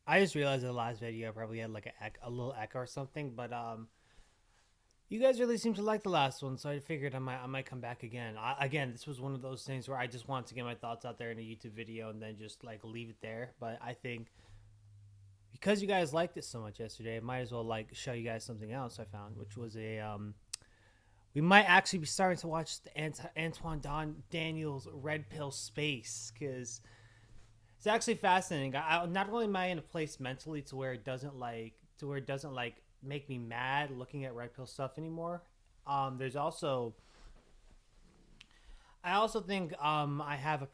I just realized in the last video I probably had like a little echo or something, but you guys really seem to like the last one, so I figured I might come back again. Again, this was one of those things where I just wanted to get my thoughts out there in a YouTube video and then just like leave it there. But I think because you guys liked it so much yesterday, I might as well like show you guys something else I found, which was a we might actually be starting to watch the Antoine Daniels Red Pill Space because it's actually fascinating. Not only am I in a place mentally to where it doesn't like make me mad looking at red pill stuff anymore. There's also I also think I have a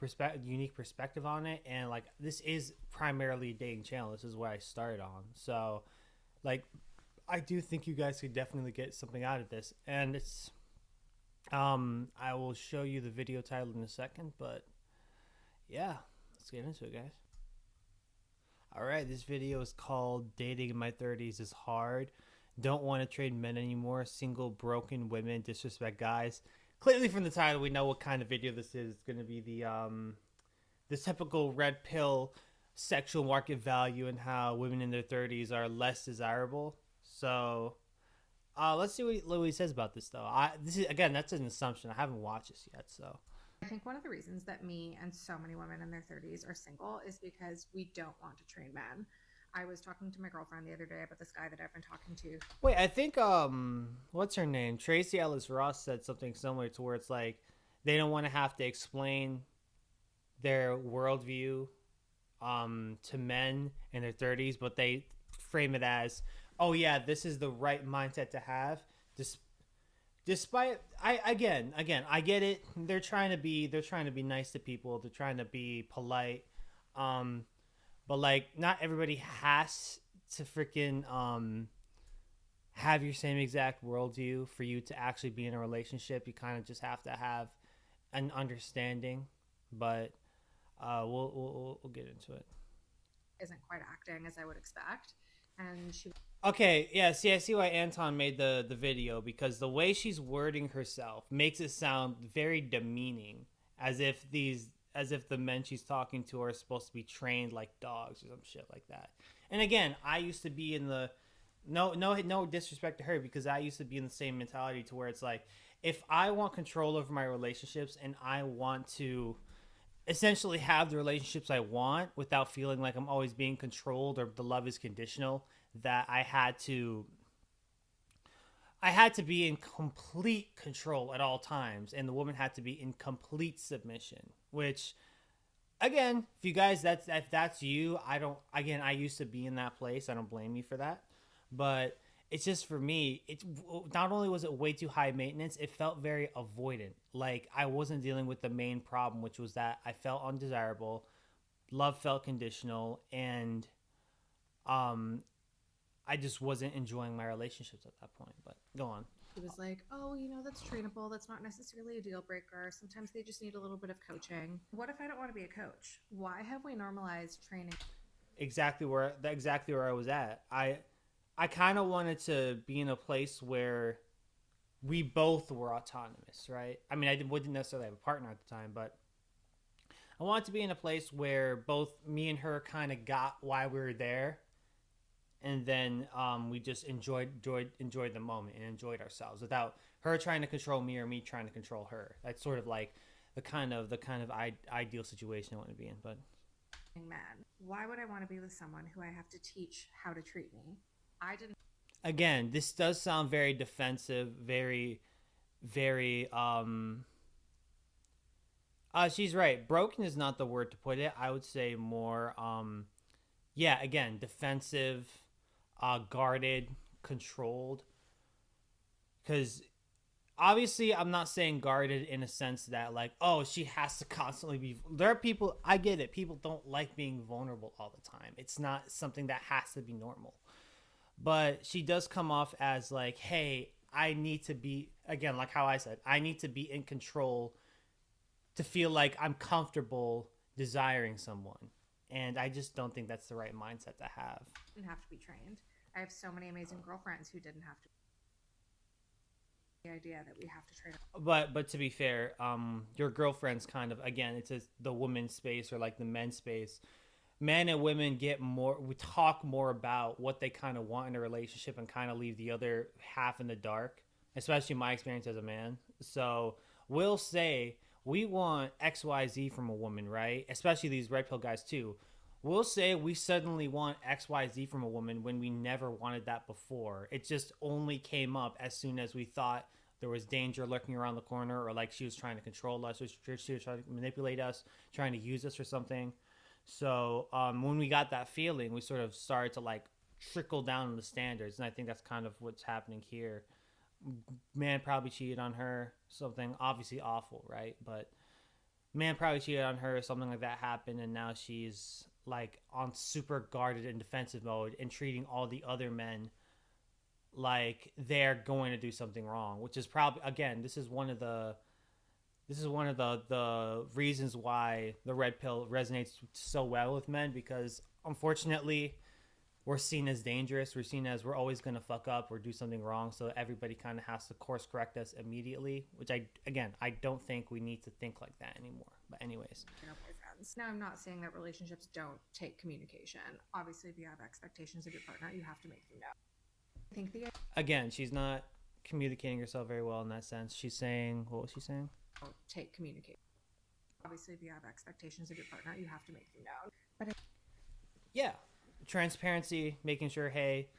unique perspective on it, and like this is primarily a dating channel. This is what I started on, so like I do think you guys could definitely get something out of this, and it's I will show you the video title in a second, but yeah, let's get into it, guys. All right, this video is called Dating in My 30s is Hard. Don't want to trade men anymore. Single, broken women, disrespect guys. Clearly, from the title, we know what kind of video this is. It's going to be the typical red pill sexual market value and how women in their 30s are less desirable. So, let's see what he says about this, though. This is again, that's an assumption. I haven't watched this yet, so I think one of the reasons that me and so many women in their 30s are single is because we don't want to train men. I was talking to my girlfriend the other day about this guy that I've been talking to. wait. I think what's her name? Tracy Ellis Ross said something similar to where it's like they don't want to have to explain their worldview to men in their 30s, but they frame it as, oh yeah, this is the right mindset to have. Dis- Despite again, I get it. They're trying to be nice to people. They're trying to be polite. Um, but like, not everybody has to freaking have your same exact worldview for you to actually be in a relationship. You kind of just have to have an understanding. But we'll get into it. Isn't quite acting as I would expect. And she Okay, yeah, see, I see why Anton made the video because the way she's wording herself makes it sound very demeaning, as if the men she's talking to are supposed to be trained like dogs or some shit like that. And again, I used to be in the no disrespect to her because I used to be in the same mentality to where it's like if I want control over my relationships and I want to essentially have the relationships I want without feeling like I'm always being controlled or the love is conditional, that I had to be in complete control at all times and the woman had to be in complete submission, which again, if you guys if that's you, I don't again, I used to be in that place. I don't blame you for that. But it's just for me, it's not only was it way too high maintenance, it felt very avoidant. Like I wasn't dealing with the main problem, which was that I felt undesirable, love felt conditional, and um I just wasn't enjoying my relationships at that point. But go on. was like, oh, that's trainable. That's not necessarily a deal breaker. Sometimes they just need a little bit of coaching. What if I don't want to be a coach? Why have we normalized training? Exactly where I was at. I kind of wanted to be in a place where we both were autonomous, right? I mean, wouldn't necessarily have a partner at the time, but I wanted to be in a place where both me and her kind of got why we were there, and then we just enjoyed the moment and enjoyed ourselves without her trying to control me or me trying to control her. That's sort of like the kind of ideal situation I want to be in. But Man, why would I want to be with someone who I have to teach how to treat me? I didn't. again, this does sound very defensive, very she's right. Broken is not the word to put it. I would say more yeah, again, defensive, guarded, controlled. Because obviously, I'm not saying guarded in a sense that, like, oh, she has to constantly be. There are people, I get it. People don't like being vulnerable all the time. It's not something that has to be normal. But she does come off as, like, hey, I need to be, again, like how I said, I need to be in control to feel like I'm comfortable desiring someone. And I just don't think that's the right mindset to have. Didn't have to be trained. I have so many amazing girlfriends who didn't have to. The idea that we have to train. But to be fair, your girlfriend's kind of again, it's the woman's space or like the men's space. men and women get more, we talk more about what they kind of want in a relationship and kind of leave the other half in the dark, especially my experience as a man. So we'll say we want XYZ from a woman, right? Especially these red pill guys too. We'll say we suddenly want XYZ from a woman when we never wanted that before. It just only came up as soon as we thought there was danger lurking around the corner, or like she was trying to control us, or she was trying to manipulate us, trying to use us for something. So when we got that feeling, we sort of started to like trickle down the standards, and I think that's kind of what's happening here. Man probably cheated on her, something obviously awful, right? But man probably cheated on her, something like that happened, and now she's like on super guarded and defensive mode and treating all the other men like they're going to do something wrong, which is probably, again, this is one of the reasons why the red pill resonates so well with men, because unfortunately we're seen as dangerous. We're seen as we're always going to fuck up or do something wrong. So everybody kind of has to course correct us immediately, which I don't think we need to think like that anymore. But anyways. Boyfriends. Now, I'm not saying that relationships don't take communication. Obviously, if you have expectations of your partner, you have to make them know. I think again, she's not communicating herself very well in that sense. She's saying, what was she saying? Take communication. Obviously, if you have expectations of your partner, you have to make them known. But yeah, transparency, making sure, hey,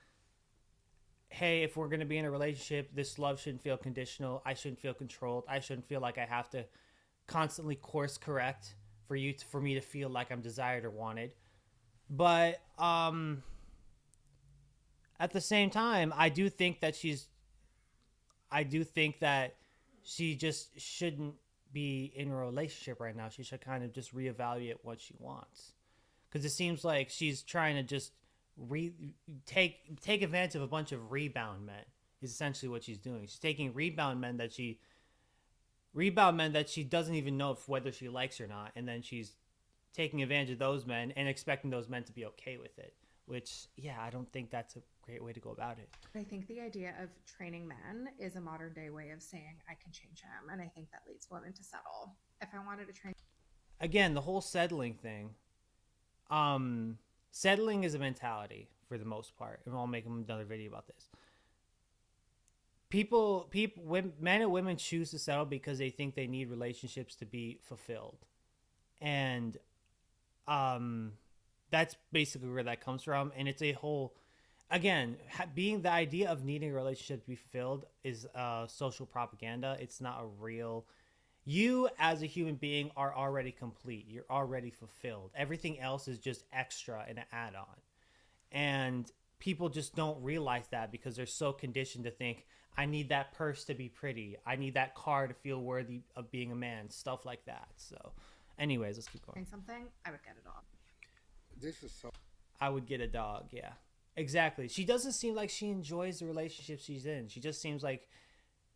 if we're going to be in a relationship, this love shouldn't feel conditional. I shouldn't feel controlled. I shouldn't feel like I have to constantly course correct for me to feel like I'm desired or wanted. But at the same time, I do think that she just shouldn't be in a relationship right now. She should kind of just reevaluate what she wants, because it seems like she's trying to just take advantage of a bunch of rebound men. Is essentially what she's doing. She's taking rebound men that she doesn't even know if whether she likes or not, and then she's taking advantage of those men and expecting those men to be okay with it. Which, yeah, I don't think that's a great way to go about it. I think the idea of training men is a modern day way of saying I can change him, and I think that leads women to settle. If I wanted to train, again, the whole settling thing. Settling is a mentality for the most part, and I'll make another video about this. Men and women choose to settle because they think they need relationships to be fulfilled, and that's basically where that comes from. And it's a whole, again, being the idea of needing a relationship to be fulfilled is social propaganda. It's not a real. You as a human being are already complete. You're already fulfilled. Everything else is just extra and an add-on. And people just don't realize that because they're so conditioned to think, I need that purse to be pretty. I need that car to feel worthy of being a man. Stuff like that. So, anyways, let's keep going. Something, I would get a dog. This is so. I would get a dog, yeah. Exactly. She doesn't seem like she enjoys the relationship she's in. She just seems like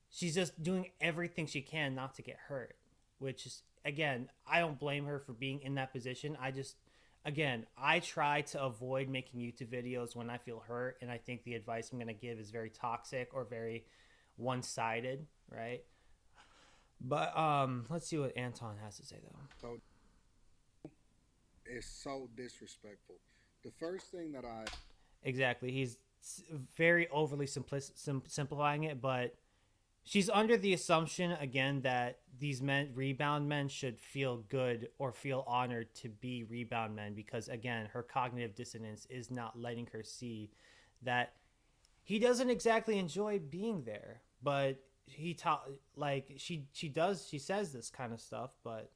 she's just doing everything she can not to get hurt, which is, again, I don't blame her for being in that position. I try to avoid making YouTube videos when I feel hurt, and I think the advice I'm going to give is very toxic or very one-sided, right? But let's see what Anton has to say, though. It's so disrespectful. The first thing that I... Exactly. He's very overly simplifying it, but she's under the assumption, again, that these rebound men should feel good or feel honored to be rebound men because, again, her cognitive dissonance is not letting her see that he doesn't exactly enjoy being there. But she says this kind of stuff, but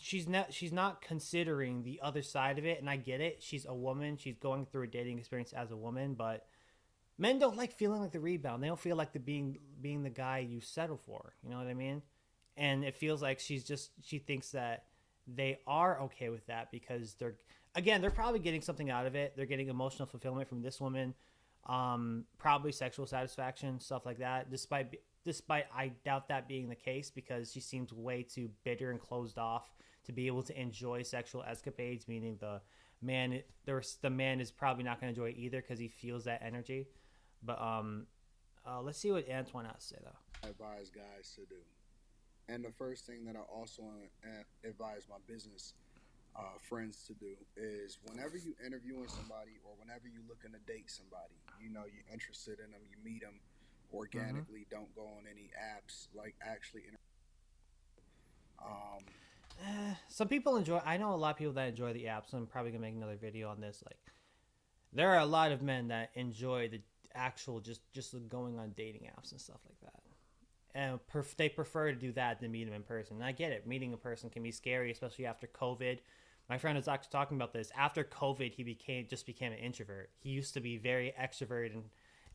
she's not considering the other side of it. And I get it. She's a woman. She's going through a dating experience as a woman, but men don't like feeling like the rebound. They don't feel like being the guy you settle for. You know what I mean? And it feels like she thinks that they are okay with that because they're probably getting something out of it. They're getting emotional fulfillment from this woman, probably sexual satisfaction, stuff like that. Despite I doubt that being the case because she seems way too bitter and closed off to be able to enjoy sexual escapades, meaning the man is probably not going to enjoy it either because he feels that energy. But let's see what Antoine has to say, though. I advise guys to do. And the first thing that I also advise my business friends to do is whenever you interviewing somebody or whenever you looking to date somebody, you're interested in them, you meet them Mm-hmm. organically. Don't go on any apps like actually. Um, Some people enjoy. I know a lot of people that enjoy the app, so I'm probably gonna make another video on this. Like, there are a lot of men that enjoy the actual just going on dating apps and stuff like that, and they prefer to do that than meet them in person. And I get it. Meeting a person can be scary, especially after COVID. My friend was actually talking about this. After COVID, he became an introvert. He used to be very extroverted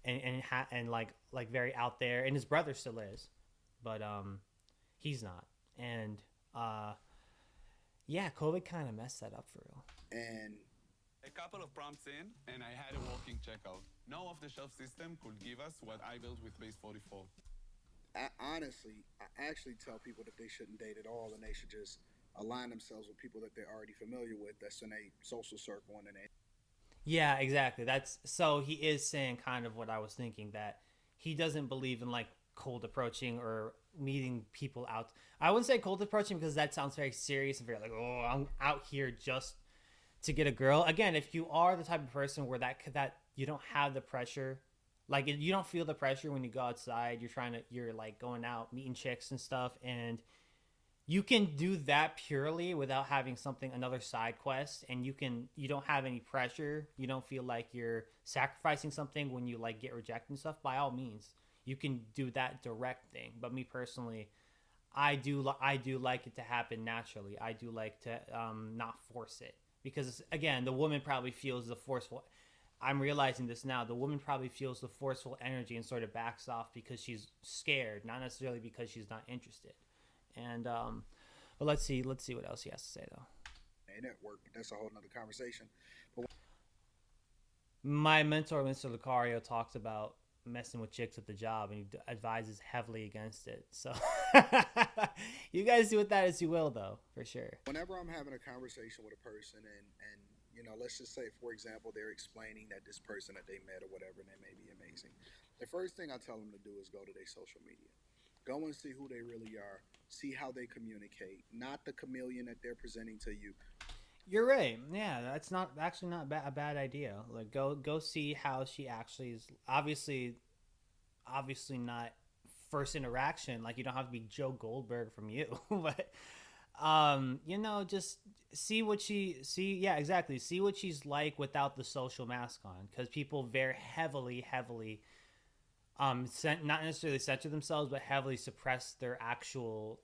and like very out there, and his brother still is, but he's not. And uh, yeah, COVID kind of messed that up for real. and A couple of prompts in, and I had a working checkout. No off-the-shelf system could give us what I built with Base 44. honestly, I actually tell people that they shouldn't date at all, and they should just align themselves with people that they're already familiar with. That's in a social circle, and they. Yeah, exactly. That's so he is saying kind of what I was thinking, that he doesn't believe in like cold approaching or meeting people out. I wouldn't say cold approaching because that sounds very serious and very like, oh, I'm out here just to get a girl. Again, if you are the type of person where that you don't have the pressure, like you don't feel the pressure when you go outside, you're like going out meeting chicks and stuff, and you can do that purely without having something another side quest, and you don't have any pressure, you don't feel like you're sacrificing something when you like get rejected and stuff. By all means, you can do that direct thing. But me personally, I do like it to happen naturally. I do like to not force it, because again, the woman probably feels the forceful. I'm realizing this now. The woman probably feels the forceful energy and sort of backs off because she's scared, not necessarily because she's not interested. And but let's see what else he has to say though. Network, but that's a whole nother conversation. But My mentor, Mr. Lucario, talks about messing with chicks at the job, and he advises heavily against it. So you guys do with that as you will, though, for sure. whenever I'm having a conversation with a person, and let's just say, for example, they're explaining that this person that they met or whatever, and they may be amazing. The first thing I tell them to do is go to their social media, go and see who they really are, see how they communicate, not the chameleon that they're presenting to you. You're right. Yeah, that's not actually not a bad idea. Like go see how she actually is. Obviously not first interaction. Like you don't have to be Joe Goldberg from you, but just see. Yeah, exactly. See what she's like without the social mask on, because people very heavily not necessarily censor themselves, but heavily suppress their actual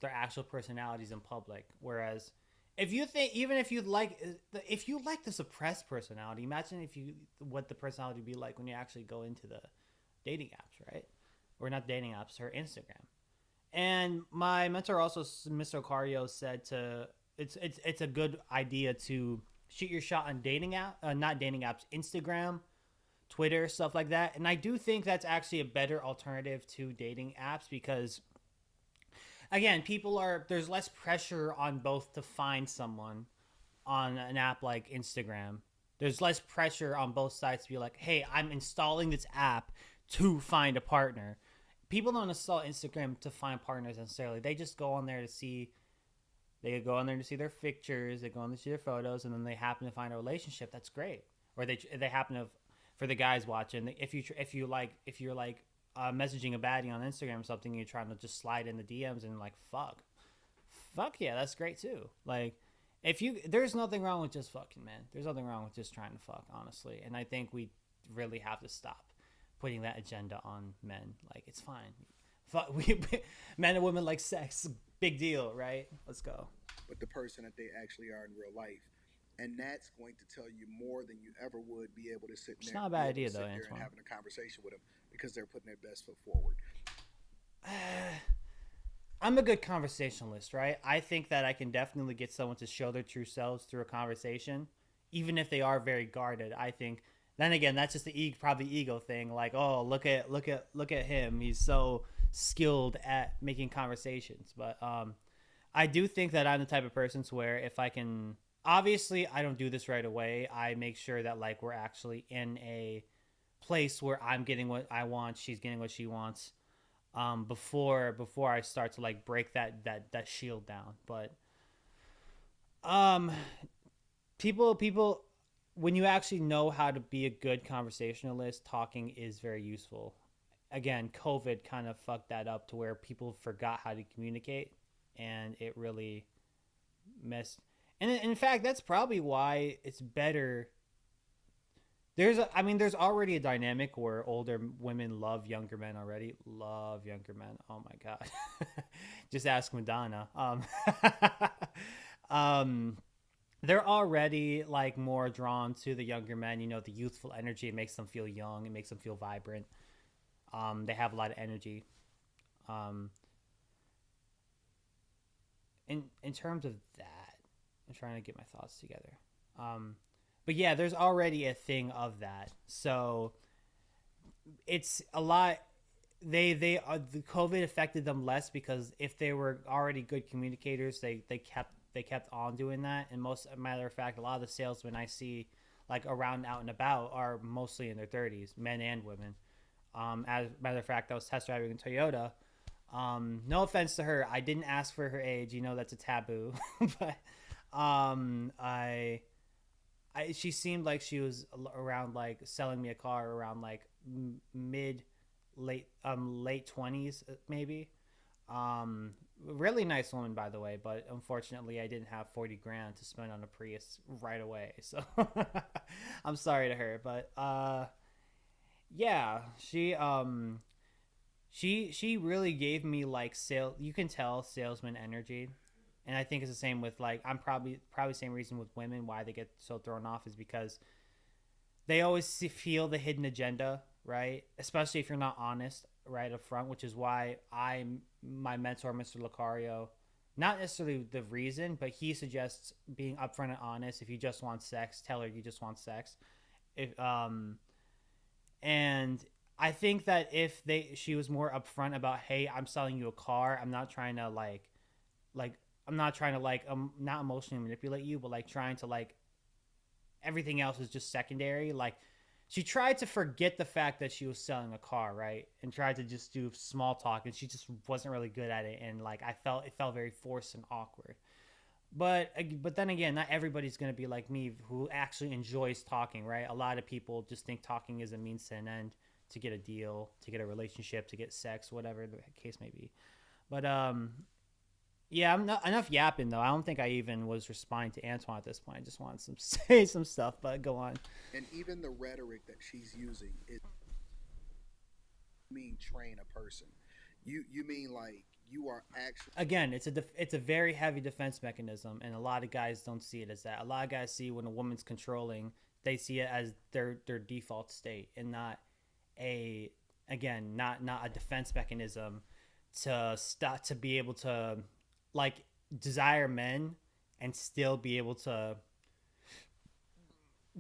personalities in public. Whereas if you think, even if you like the suppressed personality, imagine if you what the personality would be like when you actually go into the dating apps, right? Or not dating apps, her Instagram. And my mentor also, Mr. Ocario, said to it's a good idea to shoot your shot on dating app, not dating apps, Instagram, Twitter, stuff like that. And I do think that's actually a better alternative to dating apps, because again, there's less pressure on both to find someone on an app like Instagram. There's less pressure on both sides to be like, hey, I'm installing this app to find a partner. People don't install Instagram to find partners necessarily. They just go on there to see. They go on there to see their pictures. They go on there to see their photos, and then they happen to find a relationship. That's great. Or they happen to, for the guys watching, if you're like messaging a baddie on Instagram or something, and you're trying to just slide in the DMs and like fuck yeah, that's great too. Like there's nothing wrong with just fucking, man. There's nothing wrong with just trying to fuck, honestly. And I think we really have to stop putting that agenda on men. Like, it's fine. Men and women like sex. Big deal, right? Let's go. But the person that they actually are in real life. And that's going to tell you more than you ever would be able to It's not a bad idea, though, and Antoine. having a conversation with them, because they're putting their best foot forward. I'm a good conversationalist, right? I think that I can definitely get someone to show their true selves through a conversation, even if they are very guarded. I think. Then again, that's just probably ego thing. Like, oh, look at him. He's so skilled at making conversations. But I do think that I'm the type of person to where if I can, obviously, I don't do this right away. I make sure that like we're actually in a place where I'm getting what I want, she's getting what she wants. Before I start to like break that shield down. But um people when you actually know how to be a good conversationalist, talking is very useful. Again, COVID kind of fucked that up to where people forgot how to communicate, and it really messed. And in fact, that's probably why it's better. There's already a dynamic where older women love younger men already. Love younger men. Oh my god. Just ask Madonna. Um, they're already like more drawn to the younger men. You know, the youthful energy. It makes them feel young. It makes them feel vibrant. They have a lot of energy. Um, in terms of that, I'm trying to get my thoughts together. But yeah, there's already a thing of that. So it's a lot. The COVID affected them less because if they were already good communicators, they kept on doing that. And most matter of fact, a lot of the salesmen I see like around out and about are mostly in their 30s, men and women. As a matter of fact, I was test driving a Toyota. No offense to her, I didn't ask for her age. You know that's a taboo, but she seemed like she was around like selling me a car around like mid late 20s maybe. Really nice woman, by the way, but unfortunately I didn't have 40 grand to spend on a Prius right away, so I'm sorry to her. But yeah, she really gave me like you can tell salesman energy. And I think it's the same with like I'm probably the same reason with women why they get so thrown off is because they always feel the hidden agenda, right? Especially if you're not honest right up front, which is why my mentor, Mr. Lucario, not necessarily the reason, but he suggests being upfront and honest. If you just want sex, tell her you just want sex. If and I think that if she was more upfront about, hey, I'm selling you a car, I'm not trying to like I'm not trying to like not emotionally manipulate you, but like trying to like everything else is just secondary. Like she tried to forget the fact that she was selling a car, right? And tried to just do small talk, and she just wasn't really good at it. And like it felt very forced and awkward. But then again, not everybody's gonna be like me who actually enjoys talking, right? A lot of people just think talking is a means to an end, to get a deal, to get a relationship, to get sex, whatever the case may be. But yeah, I'm not enough yapping though. I don't think I even was responding to Antoine at this point. I just wanted to say some stuff, but go on. And even the rhetoric that she's using, it mean train a person. You mean like you are actually Again, it's a very heavy defense mechanism, and a lot of guys don't see it as that. A lot of guys see when a woman's controlling, they see it as their default state, and not not a defense mechanism to stop to be able to like desire men and still be able to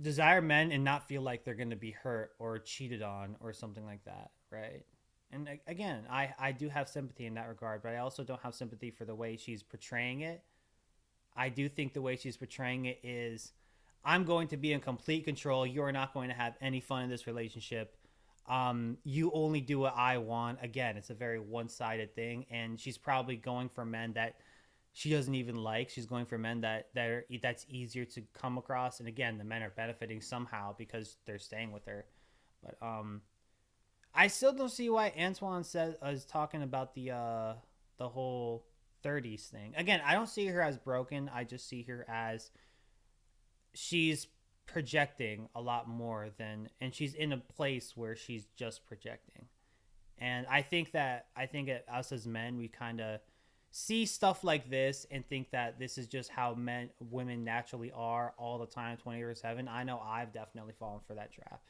desire men and not feel like they're going to be hurt or cheated on or something like that, right? And again, I do have sympathy in that regard, but I also don't have sympathy for the way she's portraying it. I do think the way she's portraying it is, I'm going to be in complete control. You're not going to have any fun in this relationship. You only do what I want. Again, it's a very one-sided thing, and she's probably going for men that she doesn't even like. She's going for men that's easier to come across. And again, the men are benefiting somehow because they're staying with her. But I still don't see why Antoine is talking about the whole 30s thing. Again, I don't see her as broken. I just see her as she's projecting a lot more and she's in a place where she's just projecting. And I think us as men, we kind of see stuff like this and think that this is just how women naturally are all the time, 24/7. I know I've definitely fallen for that trap.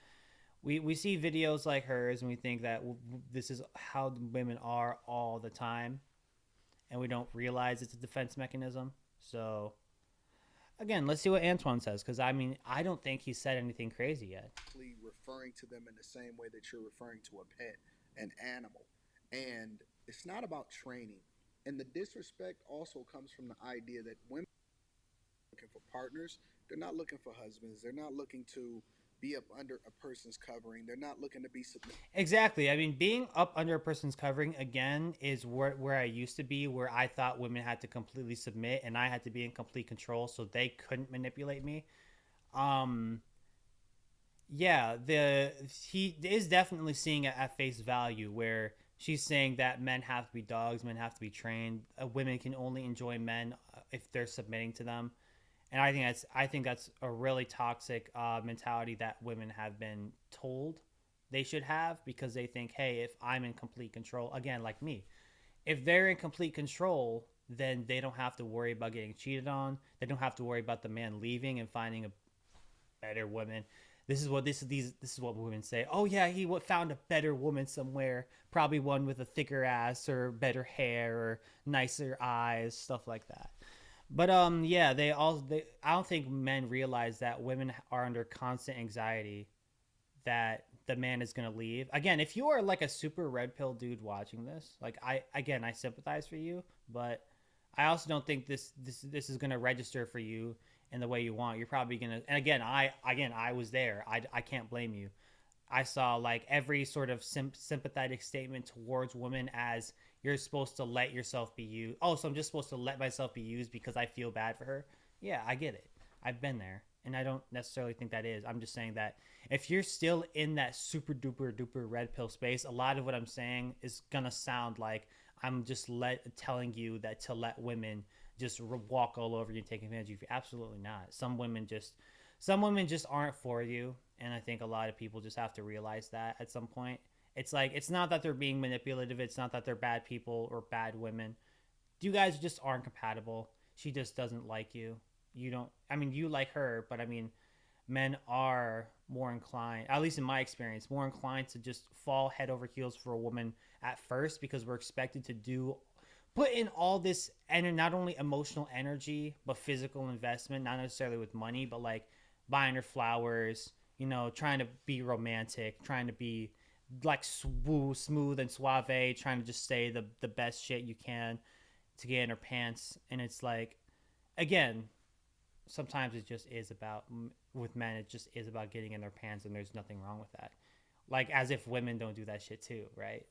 We see videos like hers and we think that this is how women are all the time, and we don't realize it's a defense mechanism. So again, let's see what Antoine says, because I mean, I don't think he said anything crazy yet. referring to them in the same way that you're referring to a pet, an animal. And it's not about training. And the disrespect also comes from the idea that women are looking for partners. They're not looking for husbands. They're not looking to be up under a person's covering. They're not looking to be submissive. Exactly. I mean, being up under a person's covering, again, is where I used to be, where I thought women had to completely submit and I had to be in complete control so they couldn't manipulate me. um yeah, the he is definitely seeing it at face value where she's saying that men have to be dogs, men have to be trained, women can only enjoy men if they're submitting to them. And I think that's a really toxic mentality that women have been told they should have, because they think, hey, if I'm in complete control, again, like me, if they're in complete control, then they don't have to worry about getting cheated on. They don't have to worry about the man leaving and finding a better woman. This is what women say. Oh yeah, he found a better woman somewhere, probably one with a thicker ass or better hair or nicer eyes, stuff like that. But yeah, I don't think men realize that women are under constant anxiety that the man is gonna leave. Again, if you are like a super red pill dude watching this, like I sympathize for you, but I also don't think this is gonna register for you in the way you want. You're probably gonna, and again I was there. I can't blame you. I saw like every sort of sympathetic statement towards women as you're supposed to let yourself be used. Oh, so I'm just supposed to let myself be used because I feel bad for her. Yeah, I get it. I've been there. And I don't necessarily think that is. I'm just saying that if you're still in that super duper duper red pill space, a lot of what I'm saying is going to sound like I'm just telling you that to let women just walk all over you and take advantage of you. Absolutely not. Some women just aren't for you, and I think a lot of people just have to realize that at some point. It's like it's not that they're being manipulative, it's not that they're bad people or bad women. You guys just aren't compatible. She just doesn't like you. You don't, I mean, you like her, but I mean, men are more inclined, at least in my experience, more inclined to just fall head over heels for a woman at first, because we're expected to put in all this, and not only emotional energy but physical investment, not necessarily with money, but like buying her flowers, trying to be romantic, trying to be like smooth and suave, trying to just say the best shit you can to get in her pants. And it's like, again, sometimes it just is about, with men, it just is about getting in their pants, and there's nothing wrong with that. Like, as if women don't do that shit too, right?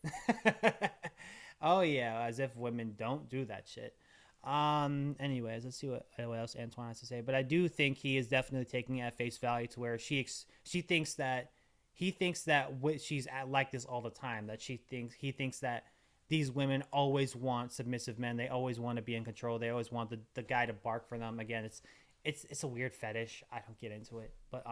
Oh yeah, as if women don't do that shit. Anyways, let's see what else Antoine has to say. But I do think he is definitely taking it at face value, to where she thinks that he thinks that she's like this all the time. That he thinks that these women always want submissive men. They always want to be in control. They always want the guy to bark for them. Again, it's a weird fetish. I don't get into it, but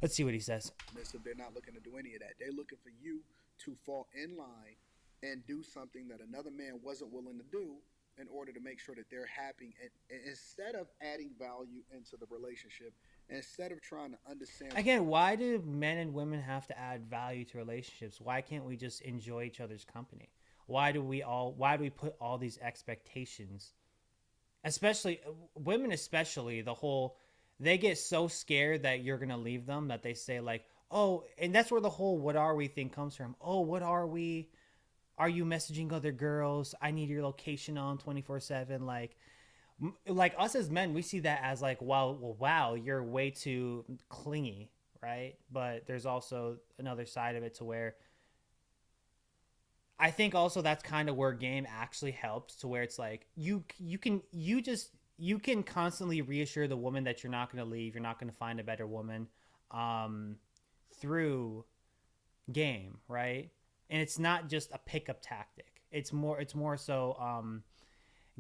let's see what he says. So they're not looking to do any of that. They're looking for you to fall in line and do something that another man wasn't willing to do in order to make sure that they're happy. And instead of adding value into the relationship, instead of trying to understand. Again, why do men and women have to add value to relationships? Why can't we just enjoy each other's company? Why do we put all these expectations? Especially women, they get so scared that you're going to leave them that they say like, oh, and that's where the whole what are we thing comes from. Oh, what are we? Are you messaging other girls? I need your location on 24/7. Like us as men, we see that as like, wow, you're way too clingy, right? But there's also another side of it, to where I think also that's kind of where game actually helps, to where it's like you can constantly reassure the woman that you're not going to leave, you're not going to find a better woman, through game, right? And it's not just a pickup tactic. It's more so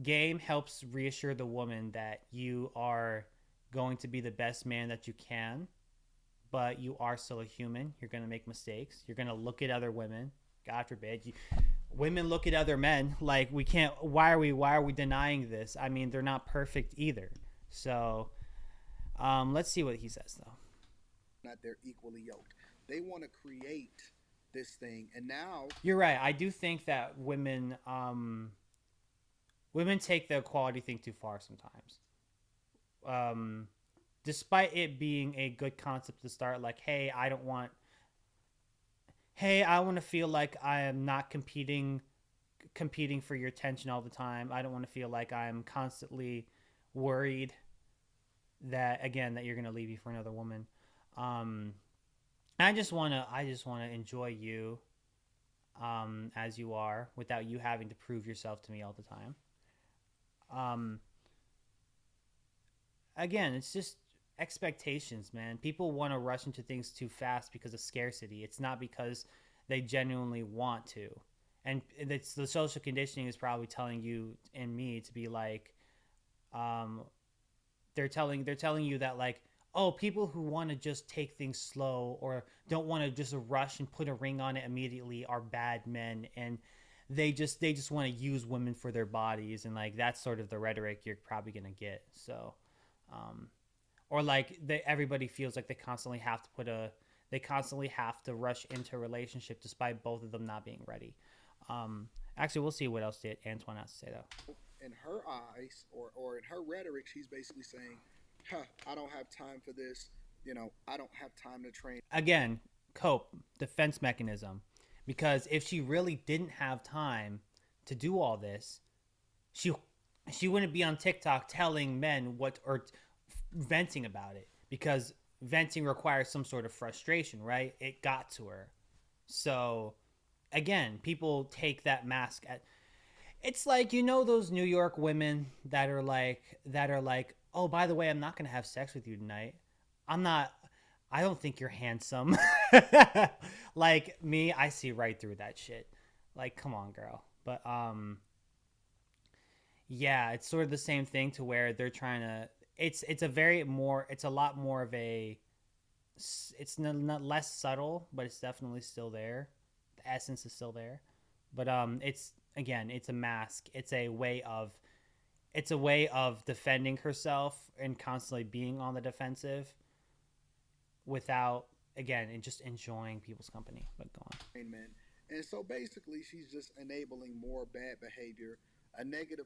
game helps reassure the woman that you are going to be the best man that you can, but you are still a human. You're going to make mistakes. You're going to look at other women. God forbid. Women look at other men. Like, we can't. Why are we denying this? I mean, they're not perfect either. So, let's see what he says though. Not they're equally yoked. They want to create this thing, and now you're right. I do think that women take the equality thing too far sometimes. Despite it being a good concept to start, like, hey, I want to feel like I am not competing for your attention all the time. I don't want to feel like I'm constantly worried that you're going to leave me for another woman. I just want to enjoy you as you are, without you having to prove yourself to me all the time. Again, it's just, expectations, man. People want to rush into things too fast because of scarcity. It's not because they genuinely want to. And it's the social conditioning is probably telling you and me to be like, um, they're telling you that like, oh, people who want to just take things slow or don't want to just rush and put a ring on it immediately are bad men, and they just want to use women for their bodies, and like that's sort of the rhetoric you're probably gonna get. So, um, or like everybody feels like they constantly have to rush into a relationship despite both of them not being ready. Actually, we'll see what else did Antoine has to say though. In her eyes, or in her rhetoric, she's basically saying, huh, I don't have time for this. I don't have time to train. Again, cope, defense mechanism, because if she really didn't have time to do all this, she she wouldn't be on TikTok telling men what or venting about it, because venting requires some sort of frustration, right? It got to her. So again, people take that mask at, it's like, those New York women that are like, "Oh, by the way, I'm not going to have sex with you tonight. I'm not I don't think you're handsome." Like me, I see right through that shit. Like, come on, girl. But yeah, it's sort of the same thing to where they're trying to it's a lot more of a, it's not less subtle, but it's definitely still there. The essence is still there. But it's, again, it's a mask. It's a way of defending herself and constantly being on the defensive without, again, and just enjoying people's company. But go on. Men. And so basically, she's just enabling more bad behavior, a negative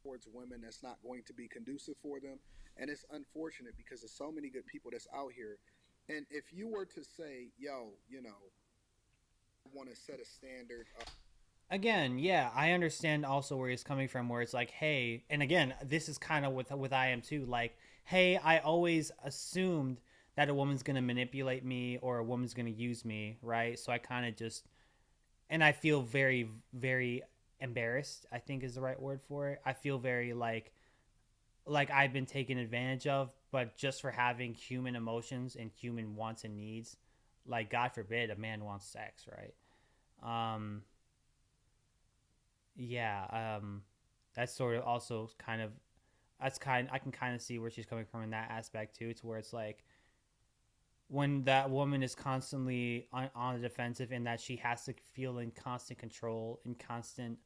towards women that's not going to be conducive for them. And it's unfortunate because there's so many good people that's out here. And if you were to say, yo, I want to set a standard. Again, yeah, I understand also where he's coming from, where it's like, hey, and again, this is kind of with I am too, like, hey, I always assumed that a woman's gonna manipulate me or a woman's gonna use me, right? So I kind of just, and I feel very, very embarrassed, I think is the right word for it. I feel very like I've been taken advantage of, but just for having human emotions and human wants and needs. Like, God forbid a man wants sex, right? Um, yeah, that's sort of also kind of, I can kind of see where she's coming from in that aspect too, to where it's like, when that woman is constantly on the defensive, and that she has to feel in constant control, in constant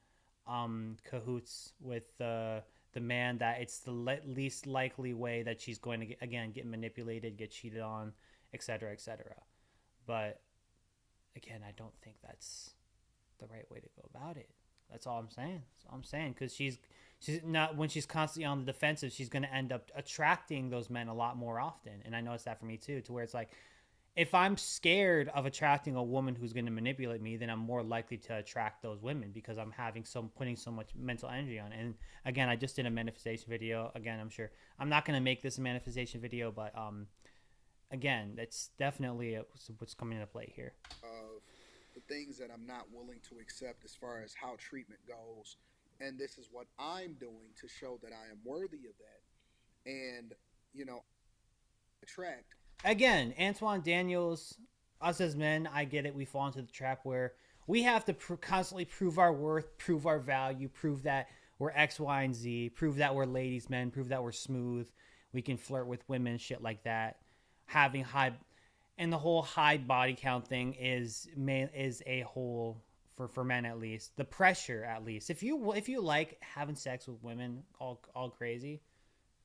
cahoots with the man, that it's the least likely way that she's going to get manipulated, get cheated on, etc., etc. But again, I don't think that's the right way to go about it. That's all I'm saying. That's all I'm saying, because she's not, when she's constantly on the defensive, she's going to end up attracting those men a lot more often. And I noticed that for me too, to where it's like, if I'm scared of attracting a woman who's going to manipulate me, then I'm more likely to attract those women, because I'm putting so much mental energy on it. And again, I just did a manifestation video. Again, I'm sure I'm not going to make this a manifestation video, but again, that's definitely what's coming into play here. Of the things that I'm not willing to accept as far as how treatment goes. And this is what I'm doing to show that I am worthy of that. And, attract. Again, Antoine Daniels, us as men, I get it. We fall into the trap where we have to constantly prove our worth, prove our value, prove that we're X, Y, and Z, prove that we're ladies' men, prove that we're smooth. We can flirt with women, shit like that. Having high, and the whole high body count thing is a whole, for men at least. The pressure, at least. If you like having sex with women all crazy,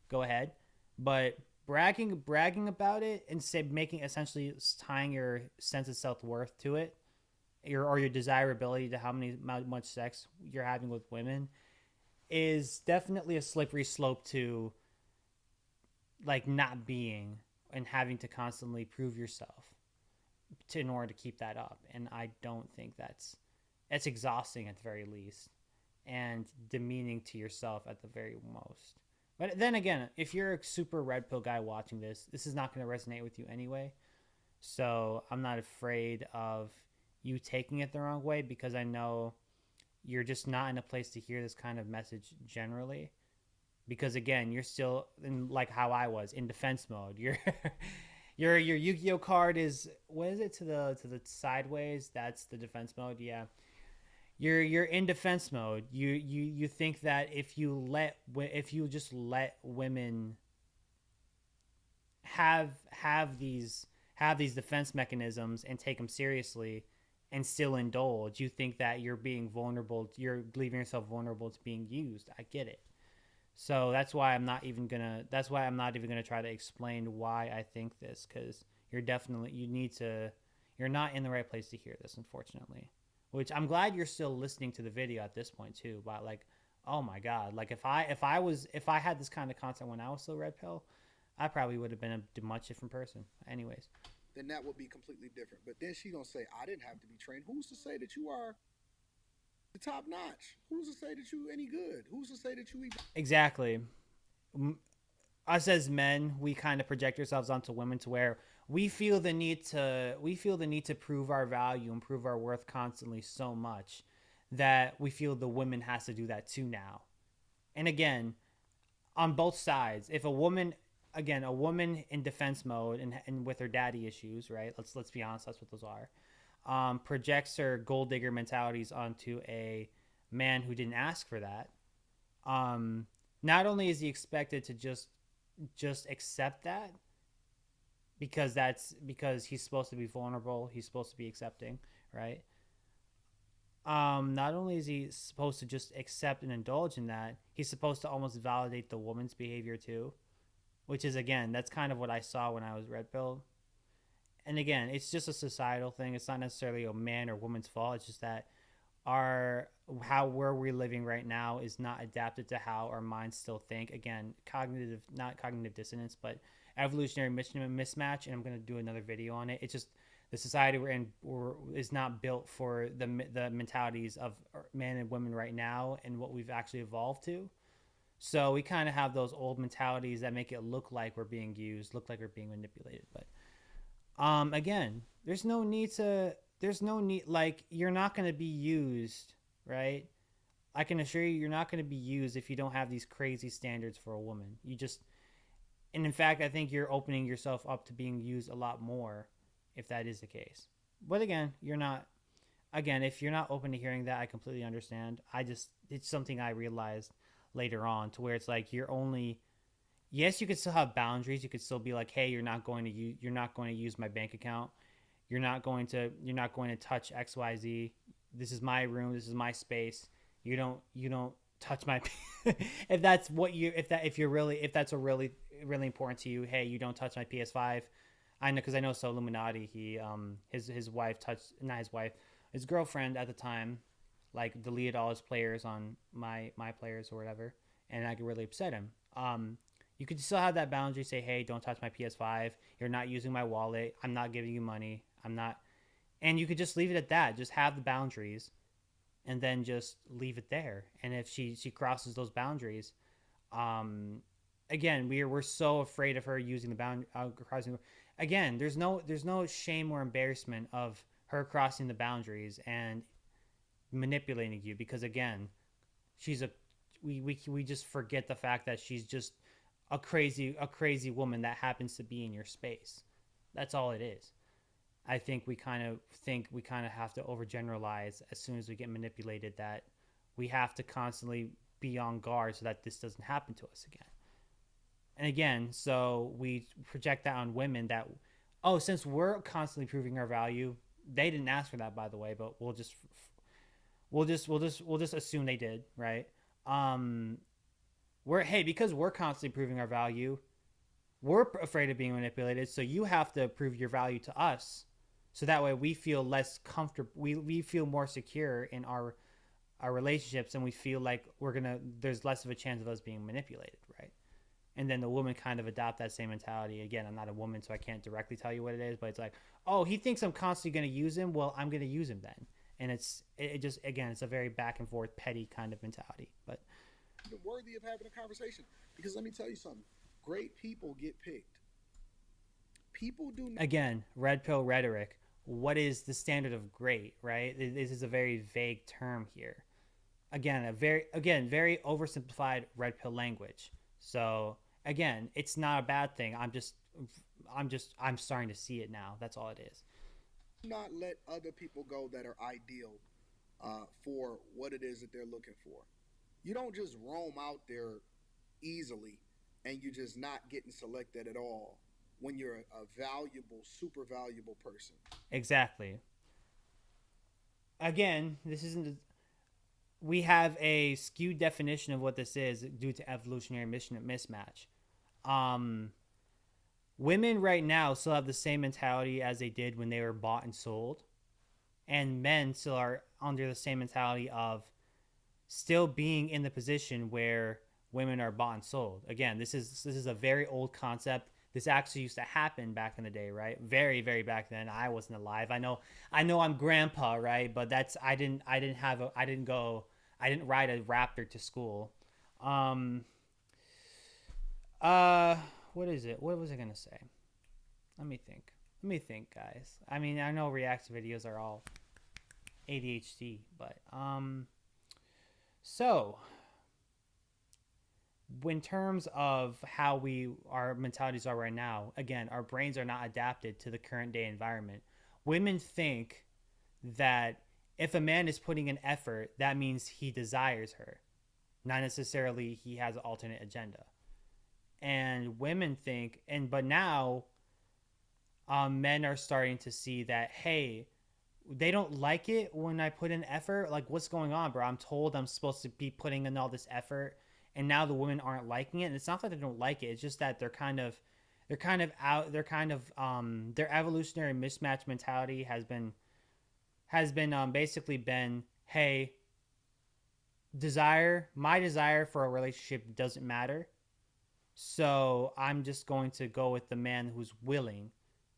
go ahead. But bragging about it and making, essentially tying your sense of self-worth to it, your desirability to how much sex you're having with women, is definitely a slippery slope to, like, not being and having to constantly prove yourself in order to keep that up. And I don't think that's exhausting at the very least, and demeaning to yourself at the very most. But then again, if you're a super red pill guy watching this is not going to resonate with you anyway. So I'm not afraid of you taking it the wrong way, because I know you're just not in a place to hear this kind of message generally. because again, you're still in, like how I was, in defense mode. Your Yu-Gi-Oh card is, what is it, to the sideways? That's the defense mode. Yeah, you're in defense mode. You think that if you just let women have these defense mechanisms and take them seriously and still indulge, you think that you're being vulnerable, you're leaving yourself vulnerable to being used. I get it. So that's why I'm not even gonna try to explain why I think this, because you're not in the right place to hear this, unfortunately. Which I'm glad you're still listening to the video at this point too. But like, oh my god, like if I had this kind of content when I was still red pill, I probably would have been a much different person. Anyways, then that would be completely different. But then she gonna say, I didn't have to be trained. Who's to say that you are the top notch? Who's to say that you any good? Who's to say that you even... Exactly. Us as men, we kind of project ourselves onto women to where we feel the need to prove our value and prove our worth constantly so much that we feel the woman has to do that too now. And again, on both sides, if a woman in defense mode and with her daddy issues, right? Let's be honest, that's what those are. Projects her gold digger mentalities onto a man who didn't ask for that. Not only is he expected to just accept that, because he's supposed to be vulnerable, he's supposed to be accepting, right? Not only is he supposed to just accept and indulge in that, he's supposed to almost validate the woman's behavior too, which is, again, that's kind of what I saw when I was red pilled. And again, it's just a societal thing. It's not necessarily a man or woman's fault. It's just that where we're living right now is not adapted to how our minds still think. Again, not cognitive dissonance, but evolutionary mismatch. And I'm going to do another video on it. It's just the society we're in is not built for the mentalities of men and women right now and what we've actually evolved to. So we kind of have those old mentalities that make it look like we're being used, look like we're being manipulated. But again, there's no need, like, you're not going to be used, right? I can assure you, you're not going to be used if you don't have these crazy standards for a woman. And in fact, I think you're opening yourself up to being used a lot more if that is the case. But again, if you're not open to hearing that, I completely understand. It's something I realized later on, to where it's like, yes, you could still have boundaries. You could still be like, hey, you're not going to use my bank account. You're not going to touch XYZ. This is my room. This is my space. You don't touch my if that's really important to you. Hey, you don't touch my PS5. I know, because I know So Illuminati, his wife touched, not his wife, his girlfriend at the time, like, deleted all his players on my players or whatever, and I could really upset him. You could still have that boundary, say, hey, don't touch my PS5. You're not using my wallet. I'm not giving you money. And you could just leave it at that. Just have the boundaries and then just leave it there. And if she crosses those boundaries, again, we're so afraid of her using the boundary, crossing. Again, there's no shame or embarrassment of her crossing the boundaries and manipulating you, because again, we just forget the fact that she's just a crazy woman that happens to be in your space. That's all it is. I think we kind of have to overgeneralize as soon as we get manipulated, that we have to constantly be on guard so that this doesn't happen to us again. And again, so we project that on women that, since we're constantly proving our value, they didn't ask for that, by the way, but we'll just assume they did, right? Because we're constantly proving our value, we're afraid of being manipulated. So you have to prove your value to us, so that way we feel less comfortable. We feel more secure in our relationships, and we feel like there's less of a chance of us being manipulated, right? And then the woman kind of adopt that same mentality. Again, I'm not a woman, so I can't directly tell you what it is, but it's like, oh, he thinks I'm constantly going to use him. Well, I'm going to use him then. And it's a very back and forth, petty kind of mentality. But worthy of having a conversation, because let me tell you something. Great people get picked. People do not. Again, red pill rhetoric. What is the standard of great, right? This is a very vague term here. Again, very oversimplified red pill language. So again, it's not a bad thing. I'm starting to see it now. That's all it is. Not let other people go that are ideal for what it is that they're looking for. You don't just roam out there easily and you just not getting selected at all when you're a valuable, super valuable person. Exactly. Again, this isn't. We have a skewed definition of what this is due to evolutionary mission mismatch. Um, Women right now still have the same mentality as they did when they were bought and sold, and men still are under the same mentality of still being in the position where women are bought and sold. Again, this is a very old concept. This actually used to happen back in the day, right? Very, very back then. I wasn't alive. I know I'm grandpa, right? But that's I didn't ride a raptor to school. Um uh what is it? What was I gonna say? Let me think. Let me think, guys. I mean, I know reaction videos are all ADHD, but so in terms of how our mentalities are right now, again, our brains are not adapted to the current day environment. Women think that if a man is putting an effort, that means he desires her, not necessarily he has an alternate agenda. And women think, but now men are starting to see that, hey, they don't like it when I put in effort. Like, what's going on, bro? I'm told I'm supposed to be putting in all this effort, and now the women aren't liking it. And it's not that they don't like it; it's just that they're kind of out. They're kind of their evolutionary mismatch mentality has been basically been, hey, my desire for a relationship doesn't matter, so I'm just going to go with the man who's willing.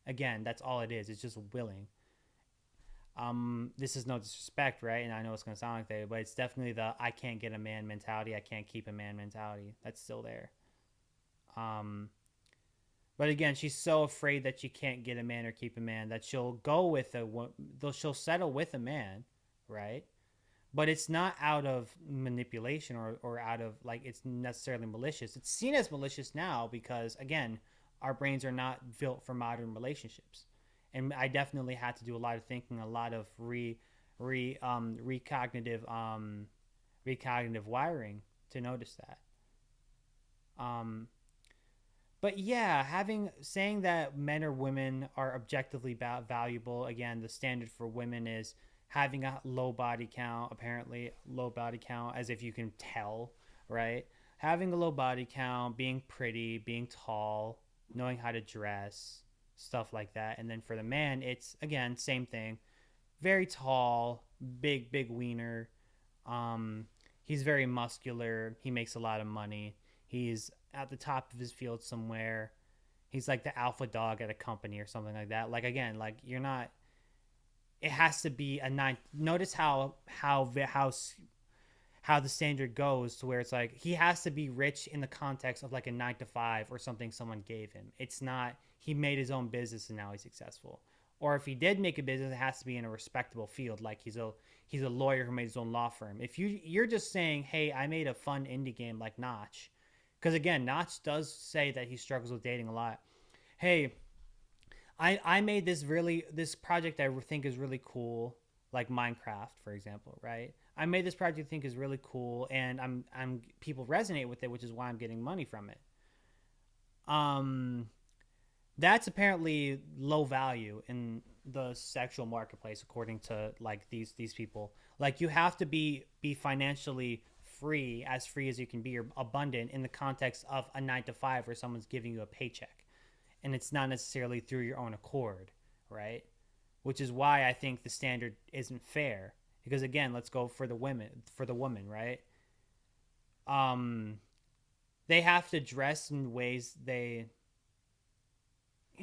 Again, that's all it is. It's just willing. This is no disrespect, right? And I know it's gonna sound like that, but it's definitely the I can't get a man mentality, I can't keep a man mentality. That's still there. Um, but again, she's so afraid that she can't get a man or keep a man that she'll go with she'll settle with a man, right? But it's not out of manipulation or out of like it's necessarily malicious. It's seen as malicious now because again, our brains are not built for modern relationships, and I definitely had to do a lot of thinking, a lot of recognitive wiring to notice that. Um, but yeah, saying that men or women are objectively valuable. Again, the standard for women is having a low body count. Apparently, low body count, as if you can tell, right? Having a low body count, being pretty, being tall, knowing how to dress, stuff like that. And then for the man, it's again same thing. Very tall, big wiener. Um, he's very muscular. He makes a lot of money. He's at the top of his field somewhere. He's like the alpha dog at a company or something like that. Like again, like you're not. It has to be a nine. Notice how the standard goes to where it's like he has to be rich in the context of like a 9 to 5 or something someone gave him. It's not he made his own business and now he's successful. Or if he did make a business, it has to be in a respectable field, like he's a lawyer who made his own law firm. If you're just saying, hey, I made a fun indie game like Notch, because again, Notch does say that he struggles with dating a lot. Hey, I made this project I think is really cool, like Minecraft, for example, right? I made this project I think is really cool, and I'm people resonate with it, which is why I'm getting money from it. Um, that's apparently low value in the sexual marketplace, according to like these people. Like you have to be financially free as you can be, or abundant in the context of a 9 to 5 where someone's giving you a paycheck and it's not necessarily through your own accord, right? Which is why I think the standard isn't fair. Because again, let's go for the woman, right? Um, they have to dress in ways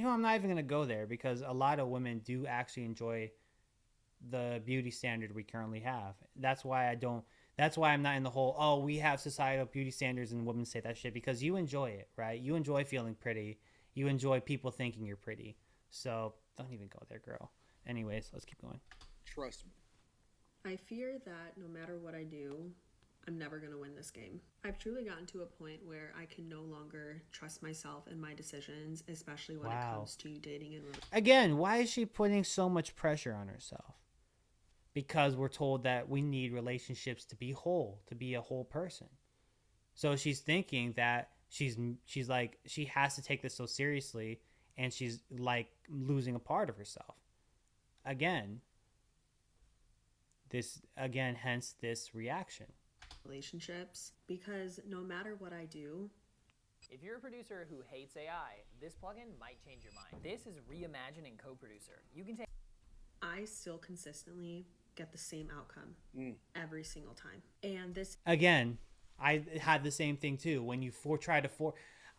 I'm not even gonna go there because a lot of women do actually enjoy the beauty standard we currently have. That's why I don't. That's why I'm not in the whole. Oh, we have societal beauty standards and women say that shit because you enjoy it, right? You enjoy feeling pretty. You enjoy people thinking you're pretty. So don't even go there, girl. Anyways, let's keep going. Trust me. I fear that no matter what I do, I'm never going to win this game. I've truly gotten to a point where I can no longer trust myself and my decisions, especially when it comes to dating and relationships. Again, why is she putting so much pressure on herself? Because we're told that we need relationships to be whole, to be a whole person. So she's thinking that she's like, she has to take this so seriously, and she's like losing a part of herself. Hence this reaction. Relationships, because no matter what I do, if you're a producer who hates AI, this plugin might change your mind. This is Reimagine and Co-Producer. You can take. I still consistently get the same outcome every single time. And this again, I had the same thing too. When you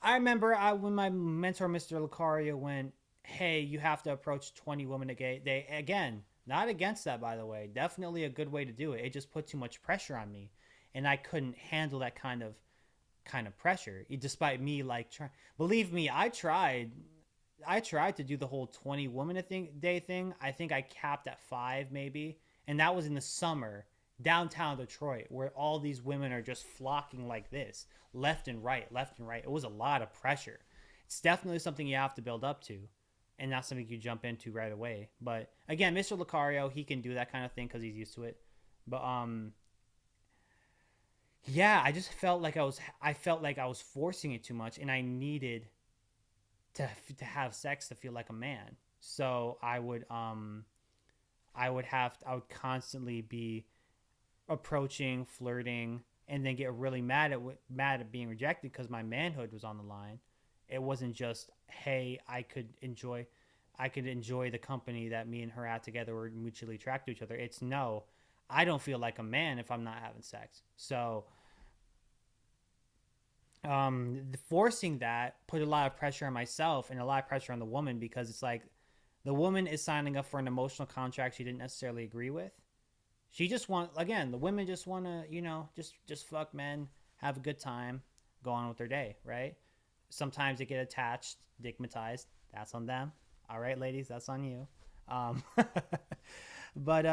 I remember when my mentor, Mr. Lucario, went, "Hey, you have to approach 20 women a day." Again, not against that, by the way. Definitely a good way to do it. It just put too much pressure on me, and I couldn't handle that kind of pressure. Despite me like trying, believe me, I tried to do the whole 20 women a day thing. I think I capped at 5 maybe, and that was in the summer, downtown Detroit, where all these women are just flocking like this, left and right. It was a lot of pressure. It's definitely something you have to build up to, and not something you jump into right away. But again, Mr. Lucario, he can do that kind of thing because he's used to it. But yeah, I just felt like I was forcing it too much, and I needed to have sex to feel like a man. So I would constantly be approaching, flirting, and then get really mad at being rejected because my manhood was on the line. It wasn't just, hey, I could enjoy the company that me and her had together, were mutually attracted to each other. It's no, I don't feel like a man if I'm not having sex. So forcing that put a lot of pressure on myself and a lot of pressure on the woman, because it's like the woman is signing up for an emotional contract she didn't necessarily agree with. She just the women just want to, just fuck men, have a good time, go on with their day, right? Sometimes they get attached, stigmatized. That's on them. All right, ladies, that's on you. But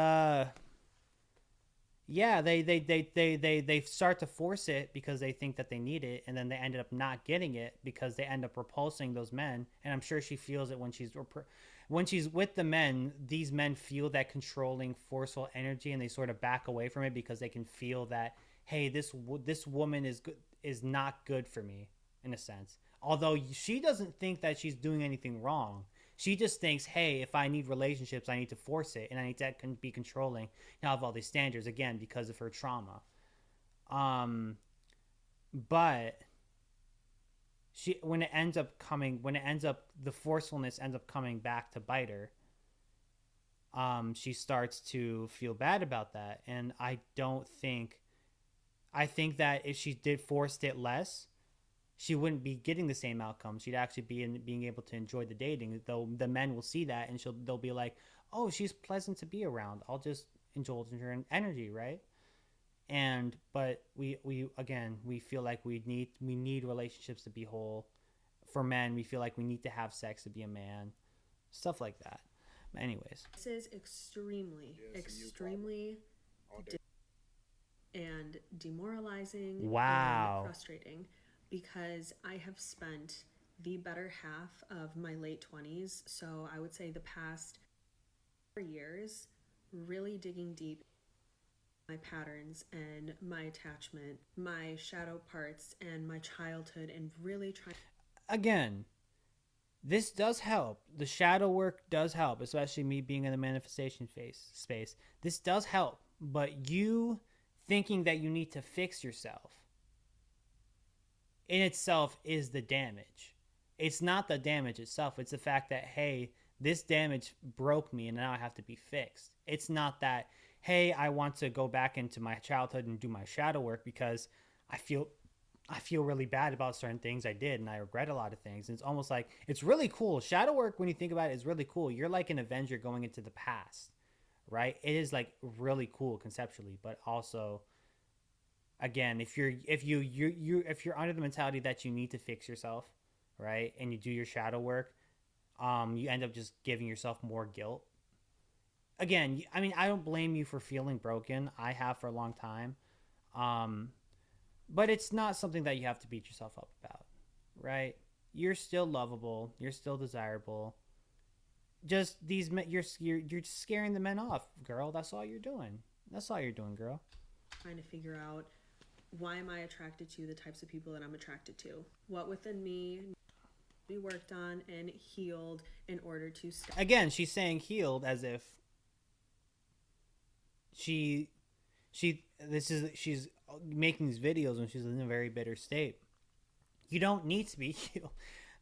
yeah, they start to force it because they think that they need it, and then they ended up not getting it because they end up repulsing those men. And I'm sure she feels it when she's with the men. These men feel that controlling, forceful energy, and they sort of back away from it because they can feel that, hey, this woman is not good for me, in a sense. Although she doesn't think that she's doing anything wrong. She just thinks, hey, if I need relationships, I need to force it, and I need to be controlling and have all these standards, again, because of her trauma. But when the forcefulness ends up coming back to bite her, she starts to feel bad about that. And I think that if she did forced it less, she wouldn't be getting the same outcome. She'd actually be being able to enjoy the dating. Though the men will see that, and they'll be like, "Oh, she's pleasant to be around. I'll just indulge in her energy, right?" But we feel like we need relationships to be whole. For men, we feel like we need to have sex to be a man, stuff like that. But anyways, this is extremely and demoralizing. Wow. And frustrating. Because I have spent the better half of my late 20s, so I would say the past 4 years, really digging deep my patterns and my attachment, my shadow parts, and my childhood, and really trying. Again, this does help. The shadow work does help, especially me being in the manifestation space. This does help, but you thinking that you need to fix yourself in itself is the damage. It's not the damage itself. It's the fact that, hey, this damage broke me and now I have to be fixed. It's not that, hey, I want to go back into my childhood and do my shadow work because I feel really bad about certain things I did and I regret a lot of things. And it's almost like, it's really cool. Shadow work, when you think about it, is really cool. You're like an Avenger going into the past, right? It is like really cool conceptually, but also, again, if you're under the mentality that you need to fix yourself, right, and you do your shadow work, you end up just giving yourself more guilt. Again, I mean, I don't blame you for feeling broken. I have for a long time. But it's not something that you have to beat yourself up about, right? You're still lovable. You're still desirable. Just these men, you're just scaring the men off, girl. That's all you're doing. That's all you're doing, girl. Trying to figure out, why am I attracted to the types of people that I'm attracted to? What within me be worked on and healed in order to stop. Again, she's saying healed as if she's making these videos when she's in a very bitter state. You don't need to be healed.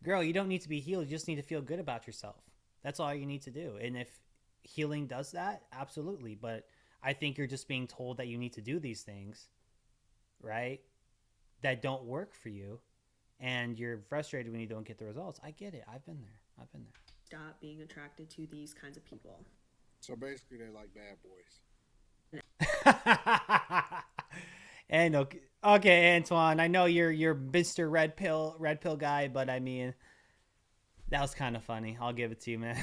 Girl, you don't need to be healed. You just need to feel good about yourself. That's all you need to do. And if healing does that, absolutely. But I think you're just being told that you need to do these things, right, that don't work for you. And you're frustrated when you don't get the results. I get it. I've been there. Stop being attracted to these kinds of people. So basically, they're like bad boys. And okay, Antoine, I know you're Mr. Red Pill guy, but I mean, that was kind of funny. I'll give it to you, man.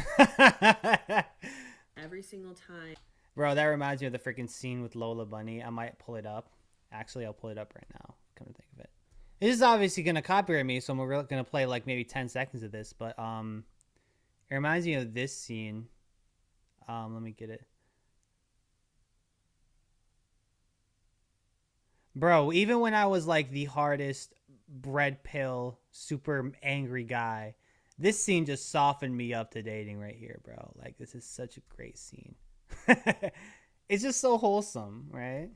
Every single time. Bro, that reminds me of the freaking scene with Lola Bunny. I might pull it up. Actually, I'll pull it up right now. Come to think of it. This is obviously going to copyright me, so we're going to play like maybe 10 seconds of this. But it reminds me of this scene. Let me get it. Bro, even when I was like the hardest red pill, super angry guy, this scene just softened me up to dating right here, bro. Like, this is such a great scene. It's just so wholesome, right?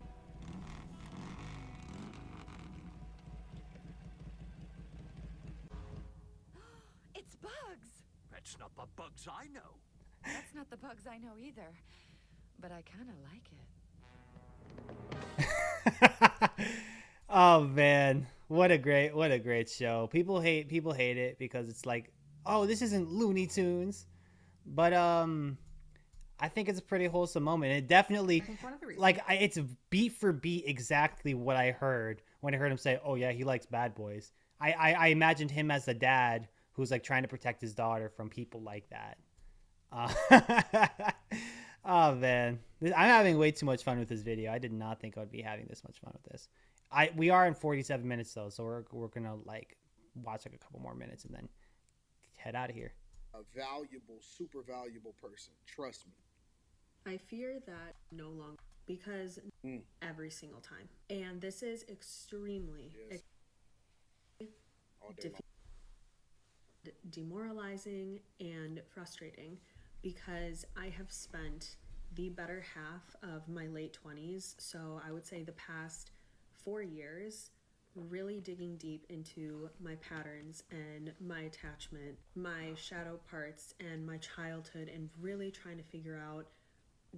It's bugs. That's not the bugs I know. That's not the bugs I know either. But I kind of like it. Oh man, what a great show. People hate it because it's like, oh, this isn't Looney Tunes. But I think it's a pretty wholesome moment. It definitely, like, it's beat for beat exactly what I heard when I heard him say, oh yeah, he likes bad boys. I imagined him as the dad who's like trying to protect his daughter from people like that. Oh man, I'm having way too much fun with this video. I did not think I would be having this much fun with this. We are in 47 minutes though, so we're gonna like watch like a couple more minutes and then head out of here. A valuable, super valuable person. Trust me. I fear that no longer, because every single time, and this is extremely demoralizing and frustrating, because I have spent the better half of my late 20s, so I would say the past 4 years, really digging deep into my patterns and my attachment, my shadow parts and my childhood, and really trying to figure out,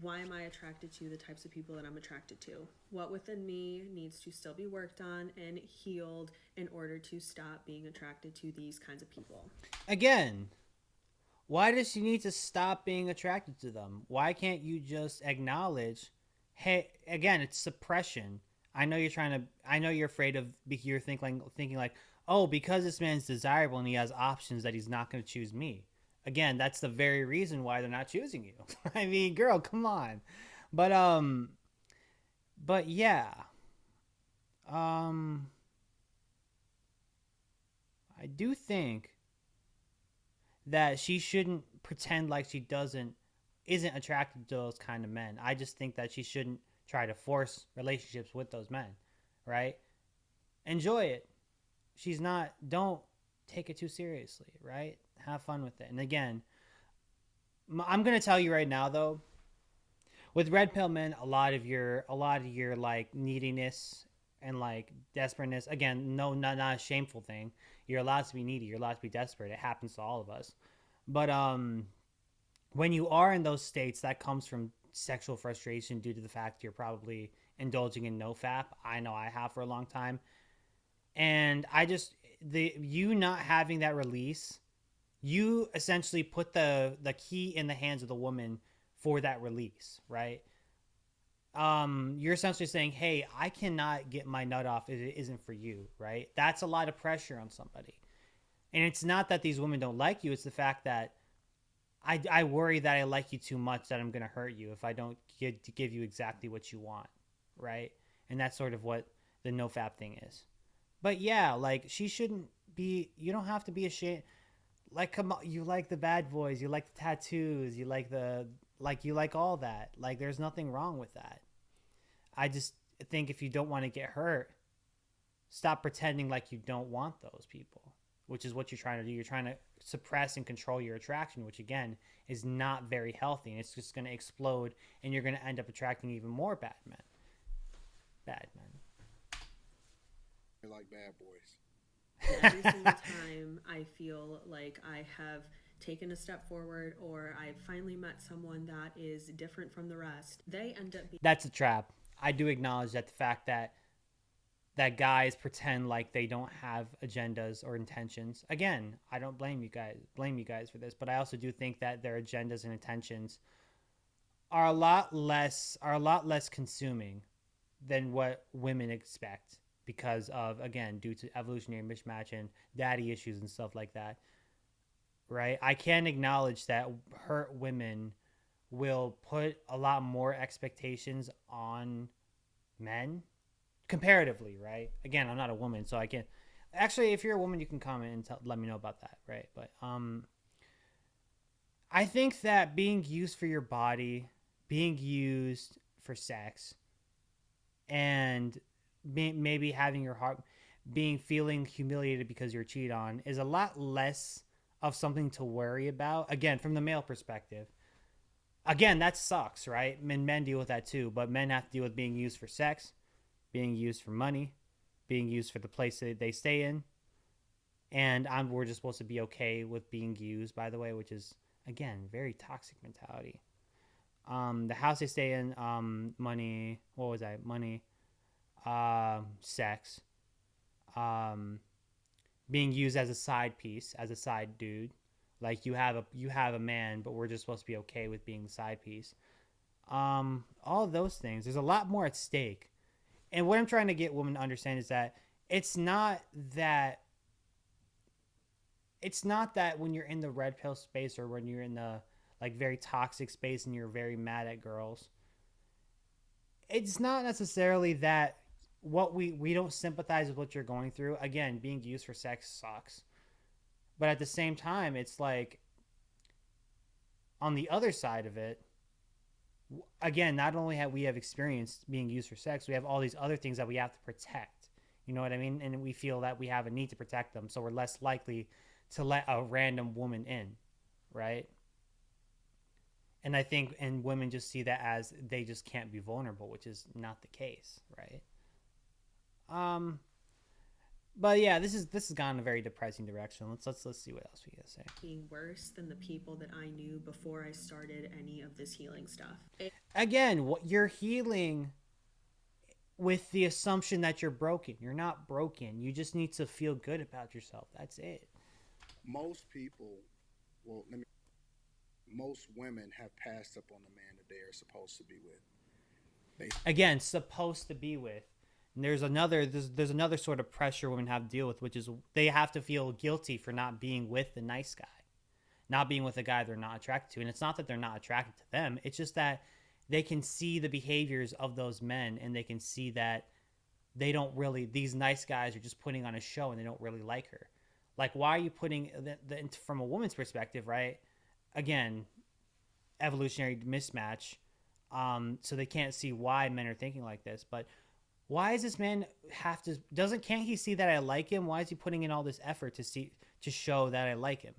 why am I attracted to the types of people that I'm attracted to? What within me needs to still be worked on and healed in order to stop being attracted to these kinds of people? Again, why does she need to stop being attracted to them? Why can't you just acknowledge, hey, again, it's suppression. I know you're afraid of, you're thinking like, oh, because this man's desirable and he has options, that he's not going to choose me. Again, that's the very reason why they're not choosing you. I mean, girl, come on. But yeah. I do think that she shouldn't pretend like she isn't attracted to those kind of men. I just think that she shouldn't try to force relationships with those men, right? Enjoy it. Don't take it too seriously, right? Have fun with it. And again, I'm going to tell you right now though, with red pill men, a lot of your like neediness and like desperateness, again, no, not a shameful thing. You're allowed to be needy. You're allowed to be desperate. It happens to all of us. But when you are in those states, that comes from sexual frustration due to the fact you're probably indulging in nofap. I know I have for a long time. And you not having that release, you essentially put the key in the hands of the woman for that release, right? You're essentially saying, hey, I cannot get my nut off if it isn't for you, right? That's a lot of pressure on somebody. And it's not that these women don't like you. It's the fact that I worry that I like you too much, that I'm going to hurt you if I don't give you exactly what you want, right? And that's sort of what the nofap thing is. But yeah, like, she shouldn't be, you don't have to be ashamed. Like, come on, you like the bad boys, you like the tattoos, you like you like all that. Like, there's nothing wrong with that. I just think if you don't want to get hurt, stop pretending like you don't want those people, which is what you're trying to do. You're trying to suppress and control your attraction, which again is not very healthy, and it's just going to explode, and you're going to end up attracting even more bad men. Bad men. You're like bad boys. Every single time I feel like I have taken a step forward, or I've finally met someone that is different from the rest, they end up being... That's a trap. I do acknowledge that the fact that guys pretend like they don't have agendas or intentions. Again, I don't blame you guys for this, but I also do think that their agendas and intentions are a lot less consuming than what women expect, because of, again, due to evolutionary mismatch and daddy issues and stuff like that. Right? I can acknowledge that hurt women will put a lot more expectations on men comparatively, right? Again, I'm not a woman, so I can't. Actually, if you're a woman, you can comment and let me know about that, right? But I think that being used for your body, being used for sex, and maybe having your heart feeling humiliated because you're cheated on is a lot less of something to worry about. Again, from the male perspective. Again, that sucks, right? Men deal with that too, but men have to deal with being used for sex, being used for money, being used for the place that they stay in. And we're just supposed to be okay with being used, by the way, which is, again, very toxic mentality. The house they stay in, money, what was I? Money, sex, being used as a side piece, as a side dude. Like, you have a man, but we're just supposed to be okay with being the side piece. All of those things. There's a lot more at stake. And what I'm trying to get women to understand is that it's not that when you're in the red pill space, or when you're in the, like, very toxic space and you're very mad at girls, it's not necessarily that we don't sympathize with what you're going through. Again, being used for sex sucks. But at the same time, it's like, on the other side of it, again, not only have we experienced being used for sex, we have all these other things that we have to protect. You know what I mean? And we feel that we have a need to protect them, so we're less likely to let a random woman in, right? And I think, and women just see that as they just can't be vulnerable, which is not the case, right? But yeah, this has gone in a very depressing direction. Let's see what else we gotta say. Being worse than the people that I knew before I started any of this healing stuff. Again, what you're healing with the assumption that you're broken. You're not broken. You just need to feel good about yourself. That's it. Most women have passed up on the man that they are supposed to be with. Again, supposed to be with. And there's another sort of pressure women have to deal with, which is they have to feel guilty for not being with the nice guy, not being with a guy they're not attracted to. And it's not that they're not attracted to them. It's just that they can see the behaviors of those men, and they can see that they don't really, these nice guys are just putting on a show, and they don't really like her. Like, why are you putting from a woman's perspective, right? Again, evolutionary mismatch. So they can't see why men are thinking like this, but why does this man can't he see that I like him? Why is he putting in all this effort to show that I like him?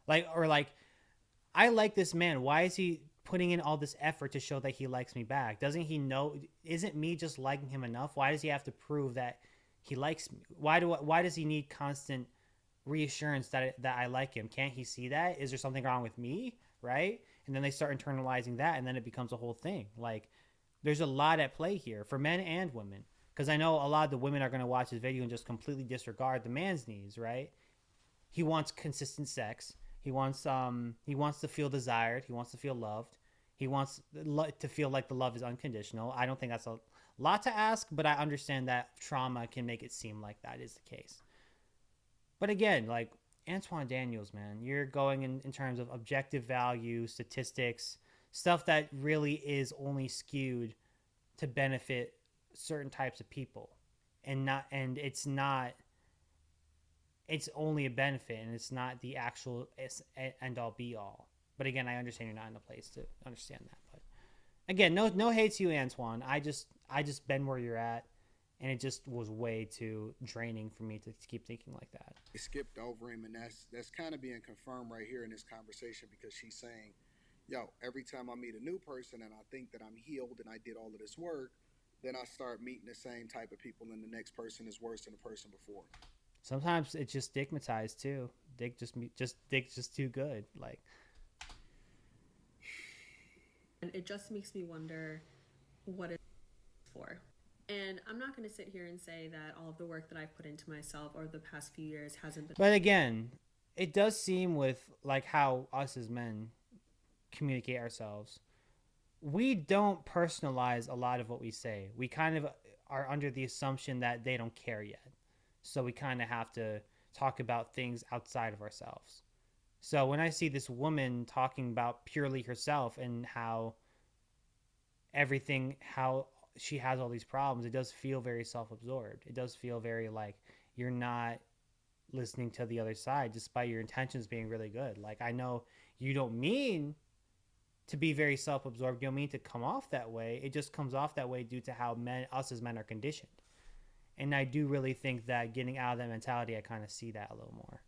I like this man. Why is he putting in all this effort to show that he likes me back? Doesn't he know? Isn't me just liking him enough? Why does he have to prove that he likes me? Why does he need constant reassurance that I like him? Can't he see that? Is there something wrong with me? Right? And then they start internalizing that, and then it becomes a whole thing. Like, there's a lot at play here for men and women, because I know a lot of the women are going to watch this video and just completely disregard the man's needs, right? He wants consistent sex. He wants to feel desired. He wants to feel loved. He wants to feel like the love is unconditional. I don't think that's a lot to ask, but I understand that trauma can make it seem like that is the case. But again, like, Anton Daniels, man, you're going in terms of objective value, statistics, stuff that really is only skewed to benefit certain types of people, and it's not. It's only a benefit, and it's not the actual end all be all. But again, I understand you're not in a place to understand that. But again, no hate to you, Antoine. I just been where you're at, and it just was way too draining for me to keep thinking like that. It skipped over him, and that's kind of being confirmed right here in this conversation, because she's saying, yo, every time I meet a new person and I think that I'm healed and I did all of this work, then I start meeting the same type of people, and the next person is worse than the person before. Sometimes it's just stigmatized too. Dick's just too good. Like, and it just makes me wonder what it's for. And I'm not going to sit here and say that all of the work that I've put into myself over the past few years hasn't been. But again, it does seem with like how us as men communicate ourselves, we don't personalize a lot of what we say. We kind of are under the assumption that they don't care yet. So we kind of have to talk about things outside of ourselves. So when I see this woman talking about purely herself and how she has all these problems, it does feel very self-absorbed. It does feel very like you're not listening to the other side, despite your intentions being really good. Like, I know you don't mean to be very self-absorbed. You don't mean to come off that way. It just comes off that way due to how us as men are conditioned. And I do really think that getting out of that mentality, I kind of see that a little more.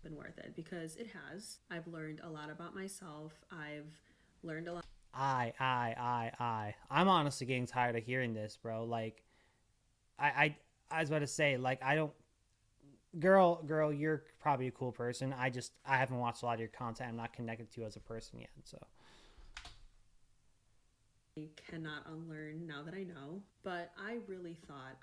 Been worth it, because it has. I've learned a lot about myself. I've learned a lot. I'm honestly getting tired of hearing this, bro. Like, I was about to say, like, I don't. Girl, you're probably a cool person. I haven't watched a lot of your content. I'm not connected to you as a person yet, so. Cannot unlearn now that I know, but I really thought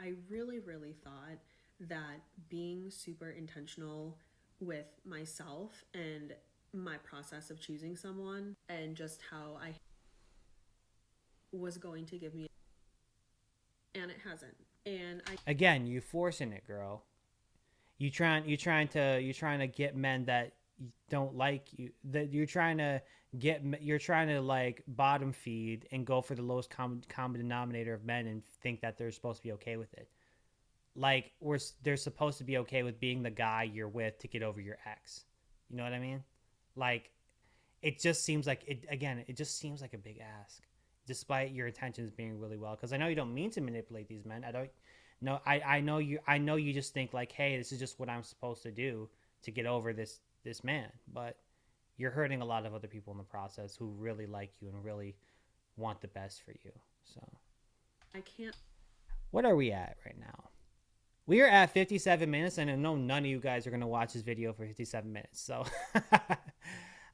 that being super intentional with myself and my process of choosing someone and just how I was going to give me, and it hasn't. And again, you forcing it, girl. You're trying to get men that don't like you, that you're trying to like bottom feed and go for the lowest common denominator of men and think that they're supposed to be okay with it. Like, they're supposed to be okay with being the guy you're with to get over your ex. You know what I mean? Like, it just seems like it just seems like a big ask, despite your intentions being really well. Because I know you don't mean to manipulate these men. I know you just think like, hey, this is just what I'm supposed to do to get over this man. But you're hurting a lot of other people in the process who really like you and really want the best for you. So I can't. What are we at right now? We are at 57 minutes, and I know none of you guys are going to watch this video for 57 minutes. So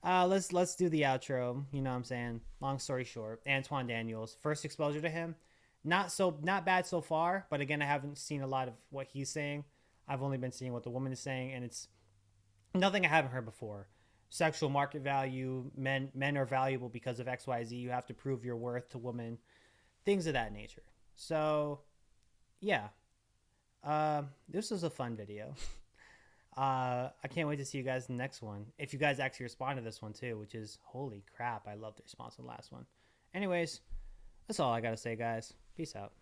let's do the outro. You know what I'm saying? Long story short, Antoine Daniels, first exposure to him. Not bad so far, but again, I haven't seen a lot of what he's saying. I've only been seeing what the woman is saying, and it's nothing I haven't heard before. Sexual market value, men are valuable because of XYZ. You have to prove your worth to women, things of that nature. So, yeah. This was a fun video. I can't wait to see you guys in the next one. If you guys actually respond to this one too, which is, holy crap, I love the response to the last one. Anyways, that's all I gotta say, guys. Peace out.